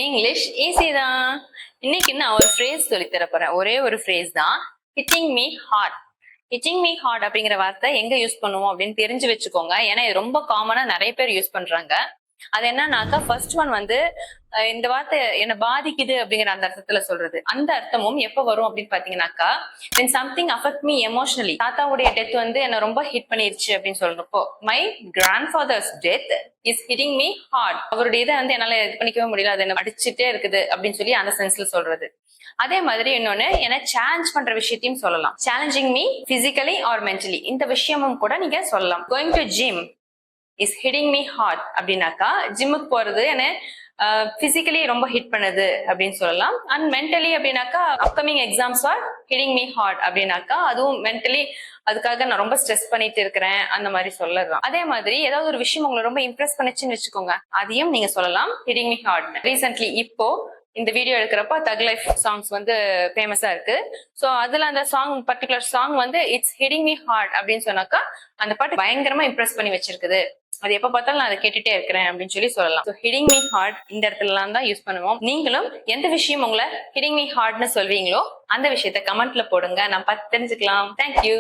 English easy தான். இன்னைக்கு நான் ஒரு ஃப்ரேஸ் சொல்லி தர போறேன். ஒரே ஒரு ஃப்ரேஸ் தான். Hitting me heart. Hitting me heart அப்படிங்கிற வார்த்தை எங்க யூஸ் பண்ணுவோம் அப்படின்னு தெரிஞ்சு வச்சுக்கோங்க. ஏன்னா இது ரொம்ப காமனா நிறைய பேர் யூஸ் பண்றாங்க. அது என்னன்னாக்கா ஃபர்ஸ்ட் ஒன் வந்து இந்த வார்த்தை என்ன பாதிக்குது அப்படிங்கிற அந்த அர்த்தத்துல சொல்றது. அந்த அர்த்தமும் எப்ப வரும் அப்படின்னு பாத்தீங்கன்னாக்கா when something affect me emotionally. தாத்தாவுடைய டெத் வந்து என்ன ரொம்ப ஹிட் பண்ணிருச்சு அப்படின்னு சொல்றப்போ my grandfather's death is hitting me hard. அவருடைய இதை வந்து என்னால இது பண்ணிக்கவே முடியல, அது என்ன அடிச்சுட்டே இருக்குது அப்படின்னு சொல்லி அந்த சென்ஸ்ல சொல்றது. அதே மாதிரி இன்னொன்னு என்ன சேலஞ்ச் பண்ற விஷயத்தையும் சொல்லலாம். Challenging me physically or mentally, இந்த விஷயமும் கூட நீங்க சொல்லலாம். Going to gym is hitting me hard அப்படின்னாக்கா ஜிம்முக்கு போறது என்ன பிசிக்கலி ரொம்ப ஹிட் பண்ணுது அப்படின்னு சொல்லலாம். அண்ட் மென்டலி அப்படின்னாக்கா upcoming exams are hitting me hard அப்படின்னாக்கா அதுவும் மென்டலி அதுக்காக நான் ரொம்ப ஸ்ட்ரெஸ் பண்ணிட்டு இருக்கிறேன் அந்த மாதிரி சொல்லலாம். அதே மாதிரி ஏதாவது ஒரு விஷயம் உங்களை ரொம்ப இம்ப்ரெஸ் பண்ணிச்சுன்னு வச்சுக்கோங்க, அதையும் நீங்க சொல்லலாம் ஹிட்டிங் மீ ஹார்ட். ரீசென்ட்லி இப்போ இந்த வீடியோ எடுக்கிறப்ப தக் லைஃப் சாங்ஸ் வந்து ஃபேமஸா இருக்கு. ஸோ அதுல அந்த சாங் பர்டிகுலர் சாங் வந்து இட்ஸ் ஹிட்டிங் மீ ஹார்ட் அப்படின்னு சொன்னாக்கா அந்த பாட்டு பயங்கரமா இம்ப்ரெஸ் பண்ணி வச்சிருக்குது, அது எப்ப பார்த்தாலும் நான் அதை கேட்டுட்டே இருக்கிறேன் அப்படின்னு சொல்லி சொல்லலாம். ஸோ ஹிட்டிங் மீ ஹார்ட் இந்த இடத்துலலாம் தான் யூஸ் பண்ணுவோம். நீங்களும் எந்த விஷயம் உங்களை ஹிட்டிங் மீ ஹார்ட்னு சொல்வீங்களோ அந்த விஷயத்த கமெண்ட்ல போடுங்க, நான் பார்த்து தெரிஞ்சுக்கலாம். தேங்க்யூ.